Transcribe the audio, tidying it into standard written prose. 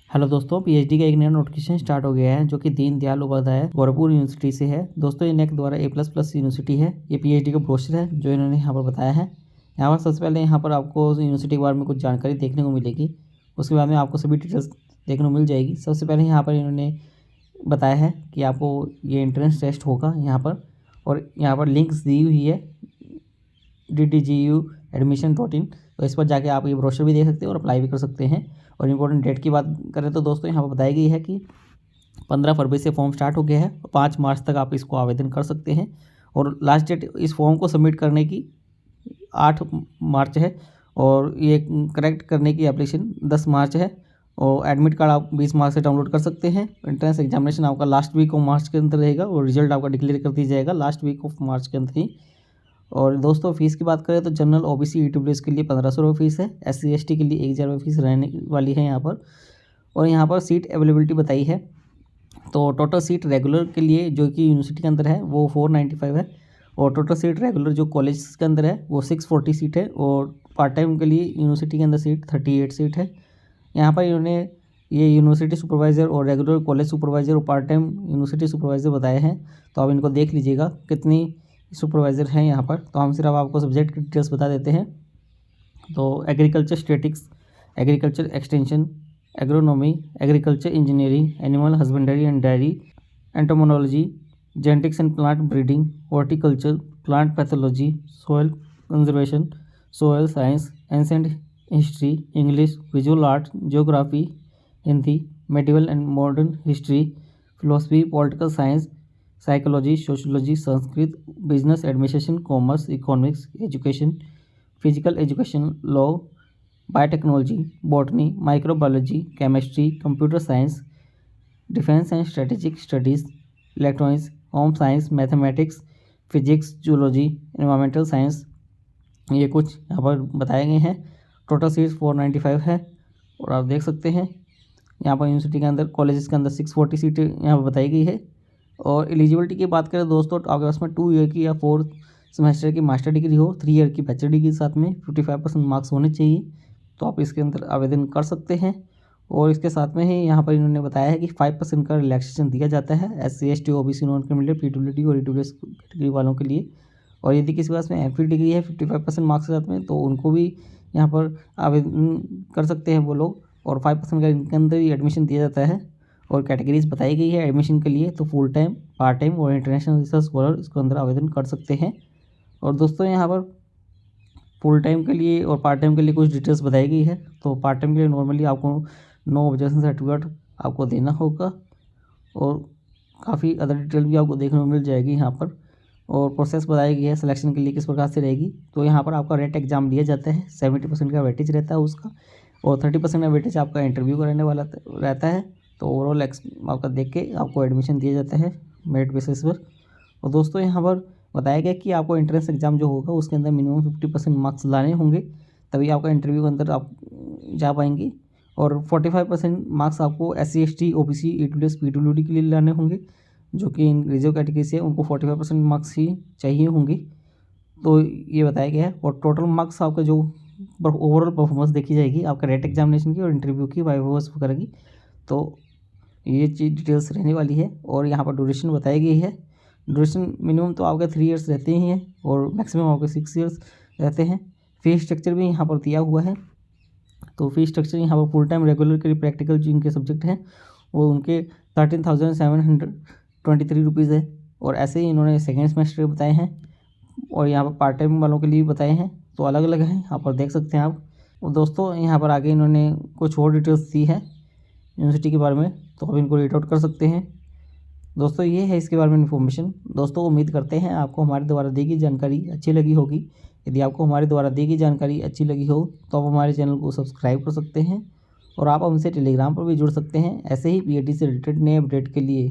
Hello दोस्तों, PhD का एक नया नोटिफिकेशन स्टार्ट हो गया है जो कि दीनदयाल उपाध्याय गोरखपुर यूनिवर्सिटी से है। दोस्तों ये नेक द्वारा A++ यूनिवर्सिटी है। ये पीएचडी का ब्रोशर है जो इन्होंने यहाँ पर बताया है। यहाँ पर सबसे पहले यहाँ पर आपको यूनिवर्सिटी के बारे में कुछ जानकारी देखने को मिलेगी। उसके बाद में आपको सभी डिटेल्स देखने को मिल जाएगी। सबसे पहले यहाँ पर इन्होंने बताया है कि आपको ये एंट्रेंस टेस्ट होगा यहाँ पर, और यहाँ पर लिंक्स दी हुई है DTGU.admission.in। तो इस पर जाके आप ये ब्रोशर भी देख सकते हैं और अप्लाई भी कर सकते हैं। और इम्पोर्टेंट डेट की बात करें तो दोस्तों यहाँ पर बताई गई है कि 15 फरवरी से फॉर्म स्टार्ट हो गया है। 5 मार्च तक आप इसको आवेदन कर सकते हैं और लास्ट डेट इस फॉर्म को सबमिट करने की 8 मार्च है, और ये करेक्ट करने की एप्लीकेशन 10 मार्च है। और एडमिट कार्ड आप 20 मार्च से डाउनलोड कर सकते हैं। एंट्रेंस एग्जामिनेशन आपका लास्ट वीक ऑफ मार्च के अंदर रहेगा और रिजल्ट आपका डिक्लेयर कर दिया जाएगा लास्ट वीक ऑफ मार्च के अंदर ही। और दोस्तों फीस की बात करें तो जनरल OBC EWS के लिए 1500 रुपये फीस है। SC ST के लिए 1000 रुपये फीस रहने वाली है यहाँ पर। और यहाँ पर सीट अवेलेबिलिटी बताई है। तो टोटल सीट रेगुलर के लिए जो कि यूनिवर्सिटी के अंदर है वो 495 है, और टोटल सीट रेगुलर जो कॉलेज के अंदर है वो 640 सीट है। और पार्ट टाइम के लिए यूनिवर्सिटी के अंदर सीट 38 सीट है। यहाँ पर इन्होंने ये यूनिवर्सिटी सुपरवाइज़र और रेगुलर कॉलेज सुपरवाइज़र और पार्ट टाइम यूनिवर्सिटी सुपरवाइज़र बताए हैं। तो आप इनको देख लीजिएगा कितनी सुपरवाइज़र हैं यहाँ पर। तो हम सिर्फ आपको सब्जेक्ट की डिटेल्स बता देते हैं। तो agriculture statistics, agriculture extension, agronomy, agriculture engineering, animal husbandry and dairy, entomology, genetics and plant breeding, horticulture, plant pathology, soil conservation, soil science, ancient history, English, visual art, geography, Hindi, medieval and modern history, philosophy, political science, psychology, sociology, Sanskrit, business administration, commerce, economics, education, physical education, law, biotechnology, botany, microbiology, chemistry, computer science, defence and strategic studies, electronics, home science, mathematics, physics, zoology, environmental science, ये कुछ यहाँ पर बताए गए हैं। Total seats 495 है। और आप देख सकते हैं यहाँ पर यूनिवर्सिटी के अंदर कॉलेजेस के अंदर 640 सीटें यहाँ पर बताई गई है। और एलिजिबिलिटी की बात करें दोस्तों तो आपके पास में 2 ईयर की या 4 सेमेस्टर की मास्टर डिग्री हो, 3 ईयर की बैचलर डिग्री साथ में 55% मार्क्स होने चाहिए। तो आप इसके अंदर आवेदन कर सकते हैं। और इसके साथ में ही यहाँ पर इन्होंने बताया है कि 5% का रिलैक्सेशन दिया जाता है SC ST OBC non criminal PWD और EWS कैटेगरी वालों के लिए। और यदि किसी पास में MPhil डिग्री है 55% मार्क्स के साथ में, तो उनको भी यहाँ पर आवेदन कर सकते हैं वो लोग। और 5% का इनके अंदर ही एडमिशन दिया जाता है। और कैटेगरीज बताई गई है एडमिशन के लिए, तो फुल टाइम, पार्ट टाइम और इंटरनेशनल रिसर्च स्कॉलर इसके अंदर आवेदन कर सकते हैं। और दोस्तों यहाँ पर फुल टाइम के लिए और पार्ट टाइम के लिए कुछ डिटेल्स बताई गई है। तो पार्ट टाइम के लिए नॉर्मली आपको नो ऑब्जेक्शन सर्टिफिकेट आपको देना होगा, और काफ़ी अदर डिटेल भी आपको देखने को मिल जाएगी यहाँ पर। और प्रोसेस बताई गई है सिलेक्शन के लिए किस प्रकार से रहेगी। तो यहाँ पर आपका रेट एग्जाम लिया जाता है, 70% का वेटेज रहता है उसका, और 30% का वेटेज आपका इंटरव्यू का रहने वाला रहता है। तो ओवरऑल आपका देख के आपको एडमिशन दिया जाता है मेरिट बेसिस पर। और दोस्तों यहाँ पर बताया गया कि आपको एंट्रेंस एग्जाम जो होगा उसके अंदर मिनिमम 50% मार्क्स लाने होंगे, तभी आपका इंटरव्यू के अंदर आप जा पाएंगे। और 45% मार्क्स आपको SC ST OBC EWS PWD के लिए लाने होंगे, जो कि रिजर्व कैटेगरी से उनको 45% मार्क्स ही चाहिए होंगे। तो ये बताया गया है। और टोटल मार्क्स आपका जो ओवरऑल परफॉर्मेंस देखी जाएगी आपका रेट एग्जामिनेशन की और इंटरव्यू की, वाइवास वगैरह की। तो ये चीज़ डिटेल्स रहने वाली है। और यहाँ पर ड्यूरेशन बताई गई है। ड्यूरेशन मिनिमम तो आपके 3 ईयर्स रहते ही हैं और मैक्सिमम आपके 6 ईयर्स रहते हैं। फीस स्ट्रक्चर भी यहाँ पर दिया हुआ है। तो फीस स्ट्रक्चर यहाँ पर फुल टाइम रेगुलर के लिए प्रैक्टिकल जो इनके सब्जेक्ट हैं वो उनके 13,723 रुपीज़ है। और ऐसे ही इन्होंने सेकेंड सेमेस्टर बताए हैं, और यहाँ पर पार्ट टाइम वालों के लिए बताए हैं। तो अलग अलग हैं, यहाँ पर देख सकते हैं आप। और दोस्तों यहाँ पर आगे इन्होंने कुछ और डिटेल्स दी है यूनिवर्सिटी के बारे में, तो आप इनको रीड आउट कर सकते हैं। दोस्तों ये है इसके बारे में इन्फॉर्मेशन। दोस्तों उम्मीद करते हैं आपको हमारे द्वारा दी गई जानकारी अच्छी लगी होगी। यदि आपको हमारे द्वारा दी गई जानकारी अच्छी लगी हो तो आप हमारे चैनल को सब्सक्राइब कर सकते हैं, और आप हमसे टेलीग्राम पर भी जुड़ सकते हैं ऐसे ही PhD से रिलेटेड नए अपडेट के लिए।